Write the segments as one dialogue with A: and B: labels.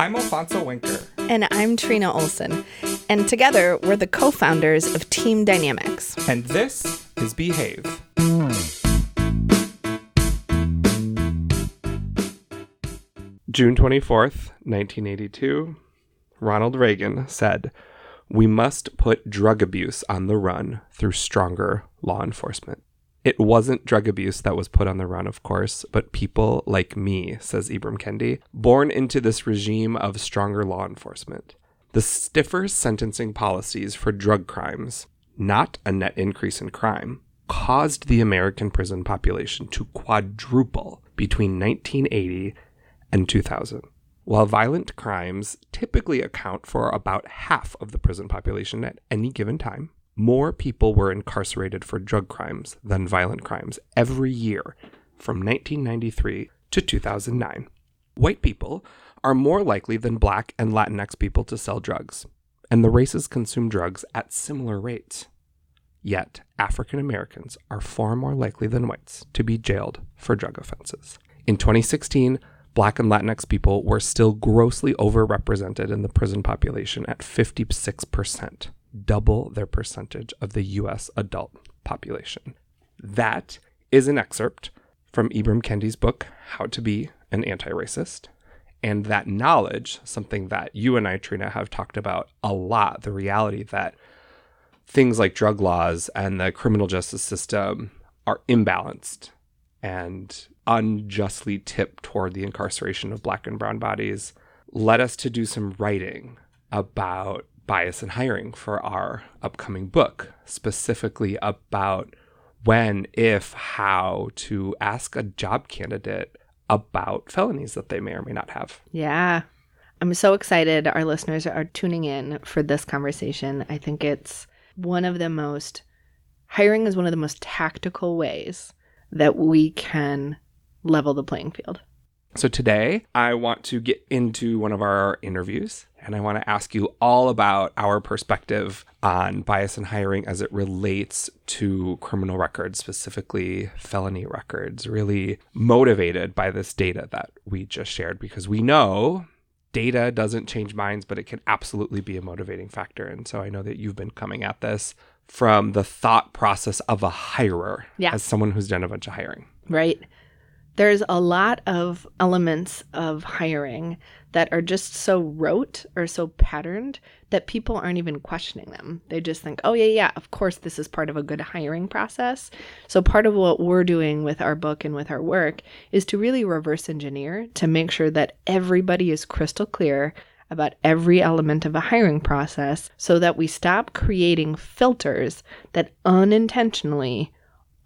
A: I'm Alfonso Winker.
B: And I'm Trina Olson. And together, we're the co-founders of Team Dynamics.
A: And this is Behave. June 24th, 1982, Ronald Reagan said, "We must put drug abuse on the run through stronger law enforcement." It wasn't drug abuse that was put on the run, of course, but people like me, says Ibram Kendi, born into this regime of stronger law enforcement. The stiffer sentencing policies for drug crimes, not a net increase in crime, caused the American prison population to quadruple between 1980 and 2000. While violent crimes typically account for about half of the prison population at any given time, more people were incarcerated for drug crimes than violent crimes every year from 1993 to 2009. White people are more likely than Black and Latinx people to sell drugs, and the races consume drugs at similar rates. Yet, African Americans are far more likely than whites to be jailed for drug offenses. In 2016, Black and Latinx people were still grossly overrepresented in the prison population at 56%. Double their percentage of the U.S. adult population. That is an excerpt from Ibram Kendi's book, How to Be an Anti-Racist. And that knowledge, something that you and I, Trina, have talked about a lot, the reality that things like drug laws and the criminal justice system are imbalanced and unjustly tipped toward the incarceration of Black and brown bodies, led us to do some writing about bias in hiring for our upcoming book, specifically about when, if, how to ask a job candidate about felonies that they may or may not have.
B: Yeah. I'm so excited our listeners are tuning in for this conversation. I think hiring is one of the most tactical ways that we can level the playing field.
A: So today, I want to get into one of our interviews, and I want to ask you all about our perspective on bias in hiring as it relates to criminal records, specifically felony records, really motivated by this data that we just shared, because we know data doesn't change minds, but it can absolutely be a motivating factor. And so I know that you've been coming at this from the thought process of a hirer, as someone who's done a bunch of hiring.
B: Right. There's a lot of elements of hiring that are just so rote or so patterned that people aren't even questioning them. They just think, oh, yeah, of course, this is part of a good hiring process. So part of what we're doing with our book and with our work is to really reverse engineer to make sure that everybody is crystal clear about every element of a hiring process so that we stop creating filters that unintentionally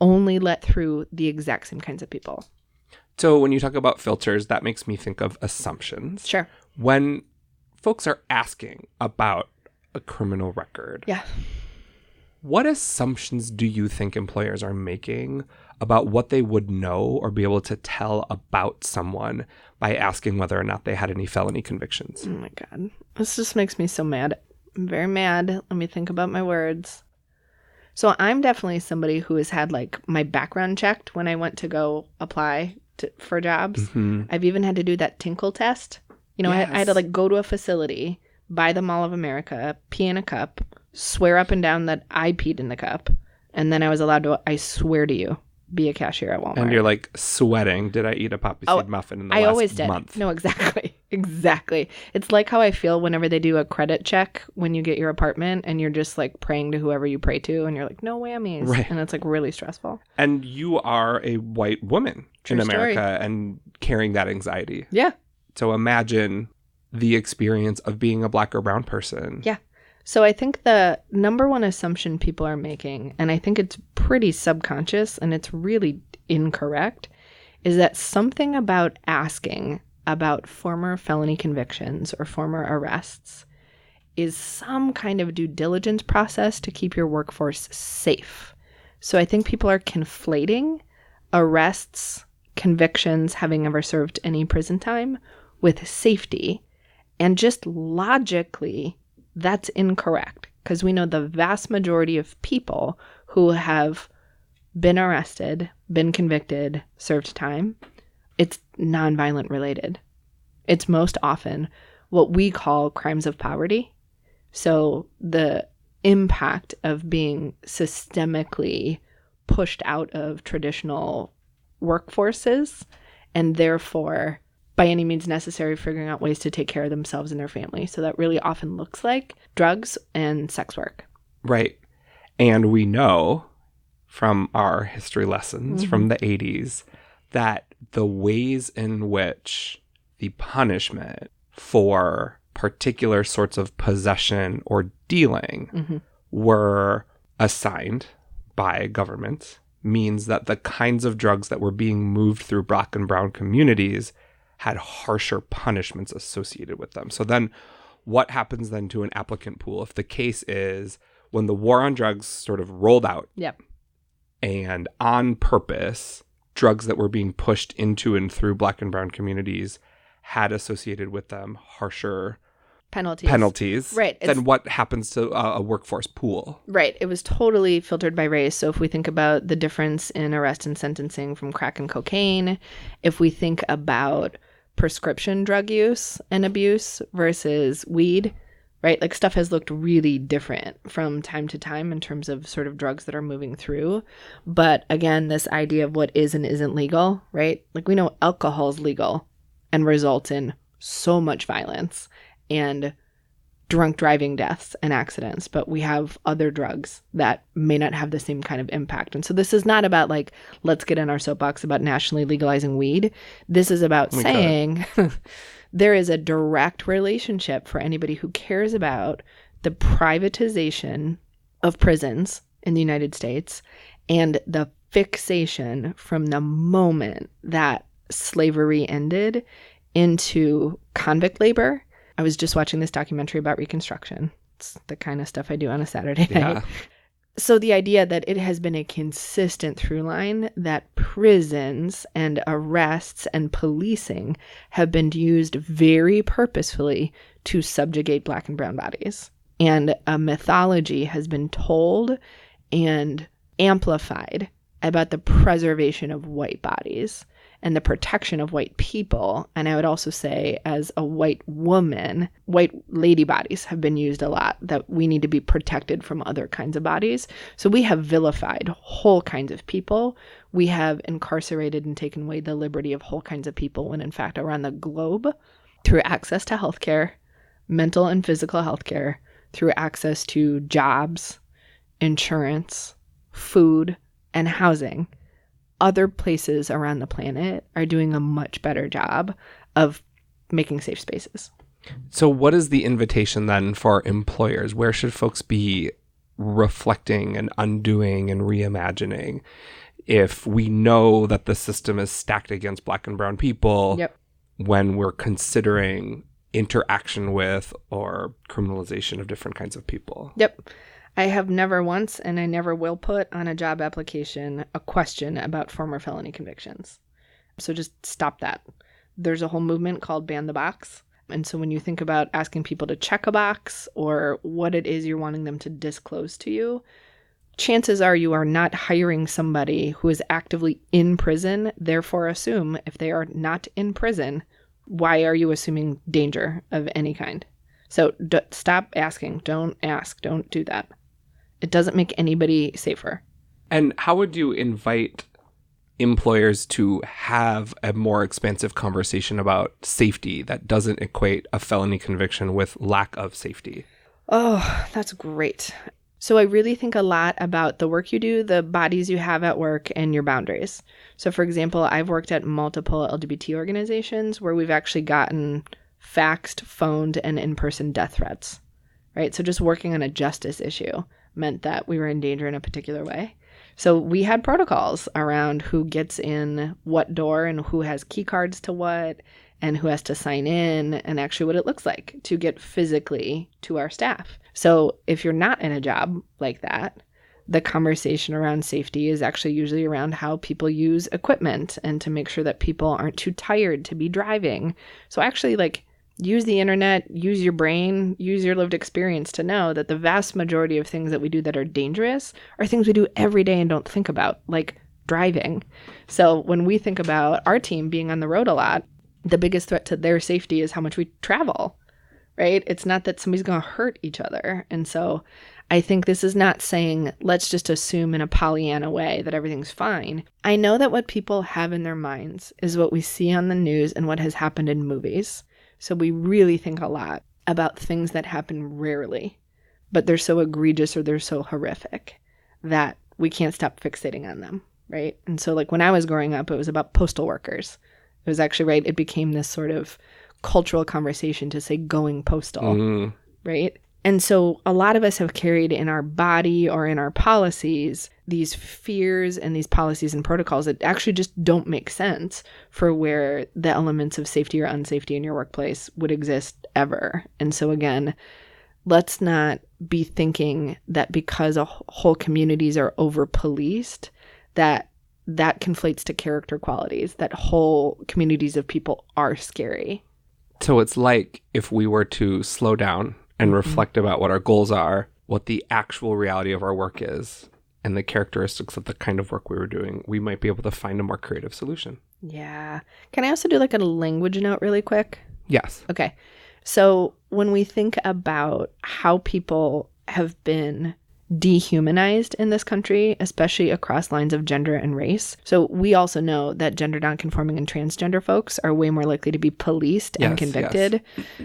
B: only let through the exact same kinds of people.
A: So when you talk about filters, that makes me think of assumptions.
B: Sure.
A: When folks are asking about a criminal record, what assumptions do you think employers are making about what they would know or be able to tell about someone by asking whether or not they had any felony convictions?
B: Oh my God. This just makes me so mad. I'm very mad. Let me think about my words. So I'm definitely somebody who has had my background checked when I went to go apply for jobs. Mm-hmm. I've even had to do that tinkle test. I had to go to a facility, buy the Mall of America, pee in a cup, swear up and down that I peed in the cup, and then I was allowed to, I swear to you, be a cashier at Walmart.
A: And you're sweating. Did I eat a poppy seed muffin in the last
B: always did.
A: Month?
B: No, exactly. Exactly. It's like how I feel whenever they do a credit check when you get your apartment and you're just praying to whoever you pray to and you're like, no whammies. Right. And it's really stressful.
A: And you are a white woman in America and carrying that anxiety.
B: Yeah.
A: So imagine the experience of being a Black or brown person.
B: Yeah. So I think the number one assumption people are making, and I think it's pretty subconscious and it's really incorrect, is that something about asking about former felony convictions or former arrests is some kind of due diligence process to keep your workforce safe. So I think people are conflating arrests, convictions, having ever served any prison time, with safety. And just logically, that's incorrect, because we know the vast majority of people who have been arrested, been convicted, served time, it's nonviolent related. It's most often what we call crimes of poverty. So the impact of being systemically pushed out of traditional workforces and therefore by any means necessary figuring out ways to take care of themselves and their family. So that really often looks like drugs and sex work.
A: Right. And we know from our history lessons from the 80s that the ways in which the punishment for particular sorts of possession or dealing were assigned by government means that the kinds of drugs that were being moved through Black and brown communities had harsher punishments associated with them. So then what happens then to an applicant pool if the case is when the war on drugs sort of rolled out and on purpose drugs that were being pushed into and through Black and brown communities had associated with them harsher penalties,
B: right?
A: Then what happens to a workforce pool?
B: Right. It was totally filtered by race. So if we think about the difference in arrest and sentencing from crack and cocaine, if we think about prescription drug use and abuse versus weed, right? Like stuff has looked really different from time to time in terms of sort of drugs that are moving through. But again, this idea of what is and isn't legal, right? Like we know alcohol is legal and results in so much violence and drunk driving deaths and accidents, but we have other drugs that may not have the same kind of impact. And so this is not about like, let's get in our soapbox about nationally legalizing weed. This is about saying there is a direct relationship for anybody who cares about the privatization of prisons in the United States and the fixation from the moment that slavery ended into convict labor. I was just watching this documentary about Reconstruction. It's the kind of stuff I do on a Saturday night. So the idea that it has been a consistent through line that prisons and arrests and policing have been used very purposefully to subjugate Black and brown bodies. And a mythology has been told and amplified about the preservation of white bodies and the protection of white people. And I would also say, as a white woman, white lady bodies have been used a lot, that we need to be protected from other kinds of bodies. So we have vilified whole kinds of people. We have incarcerated and taken away the liberty of whole kinds of people when, in fact, around the globe, through access to healthcare, mental and physical healthcare, through access to jobs, insurance, food, and housing, other places around the planet are doing a much better job of making safe spaces.
A: So what is the invitation then for employers? Where should folks be reflecting and undoing and reimagining if we know that the system is stacked against Black and brown people when we're considering interaction with or criminalization of different kinds of people?
B: I have never once, and I never will put on a job application a question about former felony convictions. So just stop that. There's a whole movement called Ban the Box. And so when you think about asking people to check a box or what it is you're wanting them to disclose to you, chances are you are not hiring somebody who is actively in prison. Therefore, assume if they are not in prison, why are you assuming danger of any kind? So stop asking. Don't ask. Don't do that. It doesn't make anybody safer.
A: And how would you invite employers to have a more expansive conversation about safety that doesn't equate a felony conviction with lack of safety?
B: Oh, that's great. So I really think a lot about the work you do, the bodies you have at work, and your boundaries. So for example, I've worked at multiple LGBT organizations where we've actually gotten faxed, phoned, and in-person death threats, right? So just working on a justice issue meant that we were in danger in a particular way. So we had protocols around who gets in what door and who has key cards to what and who has to sign in and actually what it looks like to get physically to our staff. So if you're not in a job like that, the conversation around safety is actually usually around how people use equipment and to make sure that people aren't too tired to be driving. So actually use the internet, use your brain, use your lived experience to know that the vast majority of things that we do that are dangerous are things we do every day and don't think about, like driving. So when we think about our team being on the road a lot, the biggest threat to their safety is how much we travel. right? It's not that somebody's going to hurt each other. And so I think this is not saying, let's just assume in a Pollyanna way that everything's fine. I know that what people have in their minds is what we see on the news and what has happened in movies. So we really think a lot about things that happen rarely, but they're so egregious or they're so horrific that we can't stop fixating on them, right? And so like when I was growing up, it was about postal workers. It was actually, right, it became this sort of cultural conversation to say going postal, right? And so a lot of us have carried in our body or in our policies these fears and these policies and protocols that actually just don't make sense for where the elements of safety or unsafety in your workplace would exist ever. And so again, let's not be thinking that because whole communities are over-policed, that conflates to character qualities, that whole communities of people are scary.
A: So it's like if we were to slow down and reflect about what our goals are, what the actual reality of our work is, and the characteristics of the kind of work we were doing, we might be able to find a more creative solution.
B: Yeah. Can I also do like a language note really quick?
A: Yes.
B: Okay. So when we think about how people have been dehumanized in this country, especially across lines of gender and race. So we also know that gender nonconforming and transgender folks are way more likely to be policed and convicted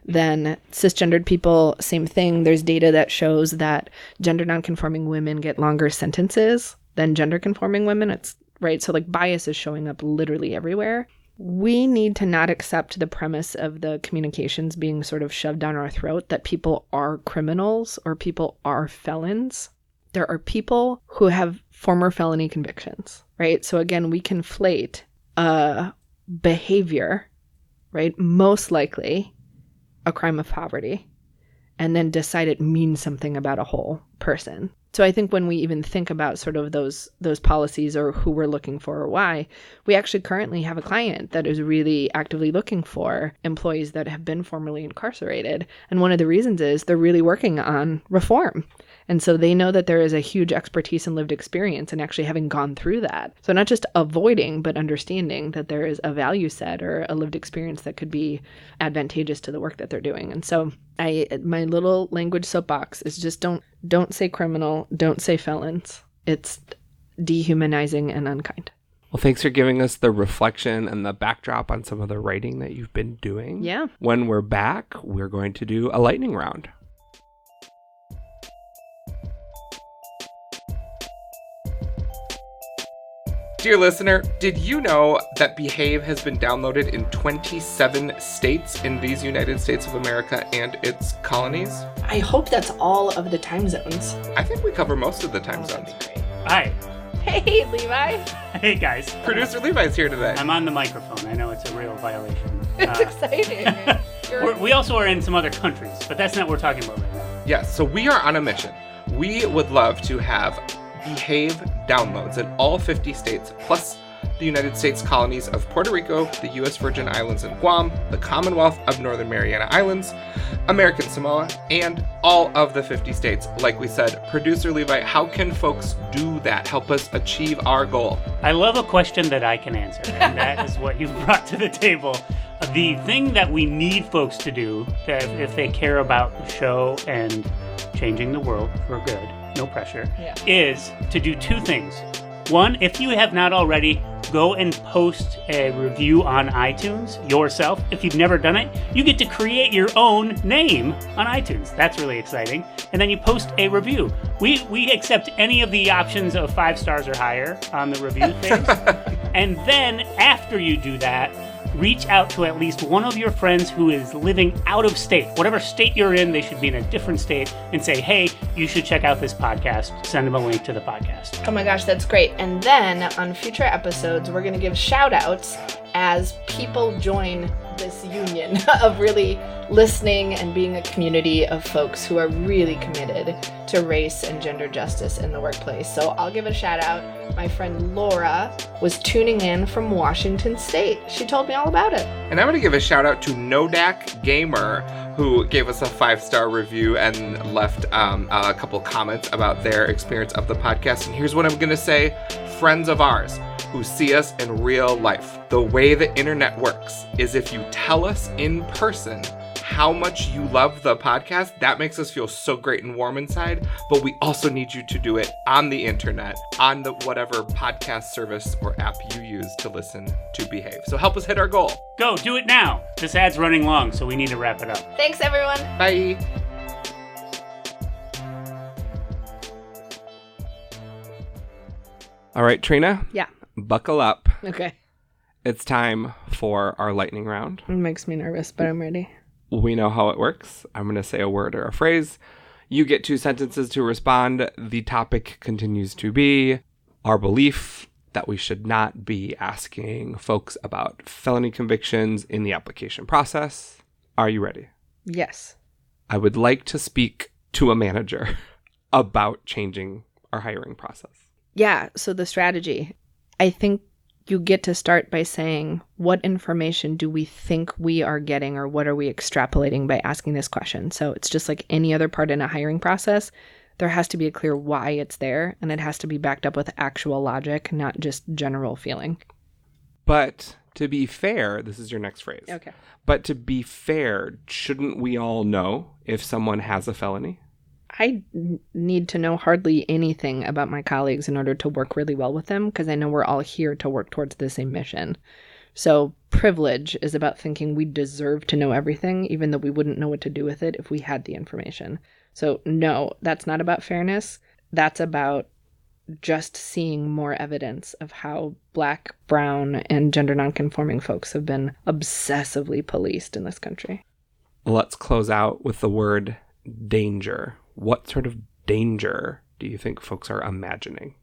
B: than cisgendered people. Same thing. There's data that shows that gender nonconforming women get longer sentences than gender conforming women. It's right. So like bias is showing up literally everywhere. We need to not accept the premise of the communications being sort of shoved down our throat that people are criminals or people are felons. There are people who have former felony convictions, right? So again, we conflate behavior, right? Most likely a crime of poverty, and then decide it means something about a whole person. So I think when we even think about sort of those policies or who we're looking for or why, we actually currently have a client that is really actively looking for employees that have been formerly incarcerated. And one of the reasons is they're really working on reform. And so they know that there is a huge expertise and lived experience in actually having gone through that. So not just avoiding, but understanding that there is a value set or a lived experience that could be advantageous to the work that they're doing. And so my little language soapbox is just don't say criminal, don't say felons. It's dehumanizing and unkind.
A: Well, thanks for giving us the reflection and the backdrop on some of the writing that you've been doing.
B: Yeah.
A: When we're back, we're going to do a lightning round. Dear listener, did you know that Behave has been downloaded in 27 states in these United States of America and its colonies?
B: I hope that's all of the time zones.
A: I think we cover most of the time zones.
B: That'd be great.
C: Hi.
B: Hey, Levi.
C: Hey, guys.
A: Producer Levi's here today.
C: I'm on the microphone. I know it's a real violation.
B: It's exciting.
C: We also are in some other countries, but that's not what we're talking about right now.
A: Yes, so we are on a mission. We would love to have Behave downloads in all 50 states, plus the United States colonies of Puerto Rico, the U.S. Virgin Islands and Guam, the Commonwealth of Northern Mariana Islands, American Samoa, and all of the 50 states. Like we said, Producer Levi, how can folks do that? Help us achieve our goal.
C: I love a question that I can answer, and that is what you've brought to the table. The thing that we need folks to do, if they care about the show and changing the world for good, no pressure, is to do two things. One, if you have not already, go and post a review on iTunes yourself. If you've never done it, you get to create your own name on iTunes. That's really exciting. And then you post a review. We accept any of the options of 5 stars or higher on the review things. And then after you do that, reach out to at least one of your friends who is living out of state. Whatever state you're in, they should be in a different state, and say, hey, you should check out this podcast. Send them a link to the podcast.
B: Oh my gosh, that's great. And then on future episodes, we're going to give shout outs as people join this union of really listening and being a community of folks who are really committed to race and gender justice in the workplace. So I'll give a shout out. My friend Laura was tuning in from Washington State. She told me all about it.
A: And I'm going to give a shout out to Nodak Gamer, who gave us a 5-star review and left a couple comments about their experience of the podcast. And here's what I'm going to say. Friends of ours who see us in real life. The way the internet works is if you tell us in person how much you love the podcast. That makes us feel so great and warm inside. But we also need you to do it on the internet, on the whatever podcast service or app you use to listen to Behave. So help us hit our goal.
C: Go, do it now. This ad's running long, so we need to wrap it up.
B: Thanks, everyone.
A: Bye. All right, Trina.
B: Yeah.
A: Buckle up.
B: Okay.
A: It's time for our lightning round.
B: It makes me nervous, but I'm ready.
A: We know how it works. I'm going to say a word or a phrase. You get 2 sentences to respond. The topic continues to be our belief that we should not be asking folks about felony convictions in the application process. Are you ready?
B: Yes.
A: I would like to speak to a manager about changing our hiring process.
B: Yeah, so the strategy. I think you get to start by saying, what information do we think we are getting, or what are we extrapolating by asking this question? So it's just like any other part in a hiring process. There has to be a clear why it's there, and it has to be backed up with actual logic, not just general feeling.
A: But to be fair, this is your next phrase.
B: Okay.
A: But to be fair, shouldn't we all know if someone has a felony?
B: I need to know hardly anything about my colleagues in order to work really well with them, because I know we're all here to work towards the same mission. So privilege is about thinking we deserve to know everything, even though we wouldn't know what to do with it if we had the information. So no, that's not about fairness. That's about just seeing more evidence of how Black, brown, and gender nonconforming folks have been obsessively policed in this country.
A: Let's close out with the word danger. What sort of danger do you think folks are imagining?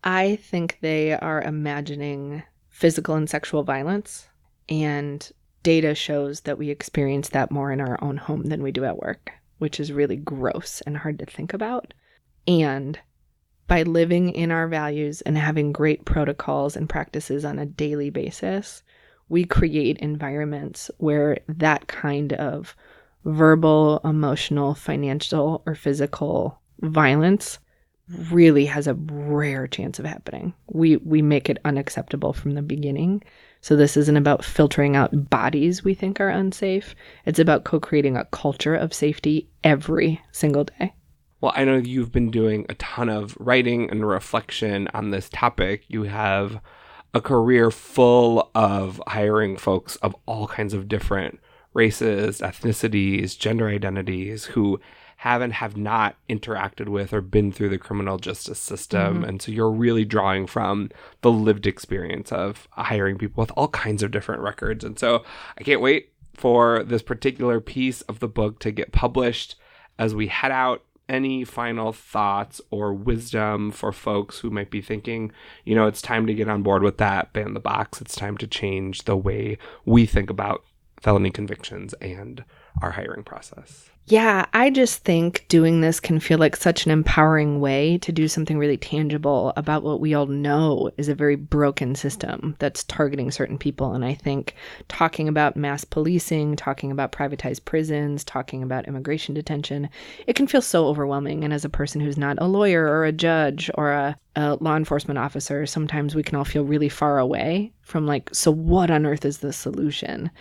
B: I think they are imagining physical and sexual violence, and data shows that we experience that more in our own home than we do at work, which is really gross and hard to think about. And by living in our values and having great protocols and practices on a daily basis, we create environments where that kind of verbal, emotional, financial, or physical violence really has a rare chance of happening. We make it unacceptable from the beginning. So this isn't about filtering out bodies we think are unsafe. It's about co-creating a culture of safety every single day.
A: Well, I know you've been doing a ton of writing and reflection on this topic. You have a career full of hiring folks of all kinds of different races, ethnicities, gender identities who have not interacted with or been through the criminal justice system. Mm-hmm. And so you're really drawing from the lived experience of hiring people with all kinds of different records. And so I can't wait for this particular piece of the book to get published. As we head out, any final thoughts or wisdom for folks who might be thinking, it's time to get on board with that, ban the box. It's time to change the way we think about felony convictions and our hiring process.
B: Yeah, I just think doing this can feel like such an empowering way to do something really tangible about what we all know is a very broken system that's targeting certain people. And I think talking about mass policing, talking about privatized prisons, talking about immigration detention, it can feel so overwhelming. And as a person who's not a lawyer or a judge or a law enforcement officer, sometimes we can all feel really far away from so what on earth is the solution?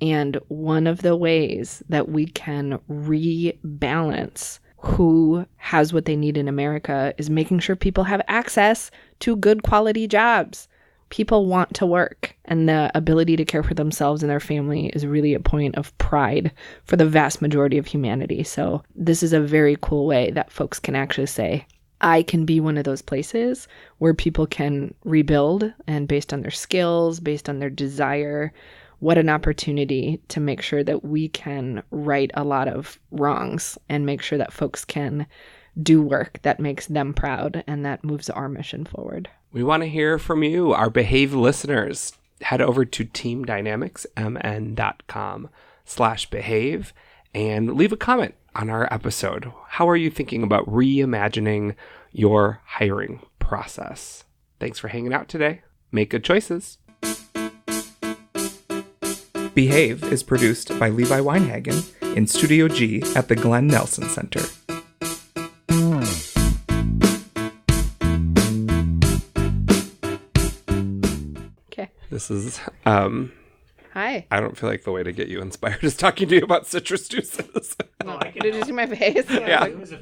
B: And one of the ways that we can rebalance who has what they need in America is making sure people have access to good quality jobs. People want to work, and the ability to care for themselves and their family is really a point of pride for the vast majority of humanity. So this is a very cool way that folks can actually say, I can be one of those places where people can rebuild, and based on their skills, based on their desire, what an opportunity to make sure that we can right a lot of wrongs and make sure that folks can do work that makes them proud and that moves our mission forward.
A: We want to hear from you, our Behave listeners. Head over to teamdynamicsmn.com/behave and leave a comment on our episode. How are you thinking about reimagining your hiring process? Thanks for hanging out today. Make good choices. Behave is produced by Levi Weinhagen in Studio G at the Glenn Nelson Center. Okay. This is
B: Hi.
A: I don't feel like the way to get you inspired is talking to you about citrus juices.
C: Oh, I can
B: Did you see my face?
A: Yeah.
C: It was a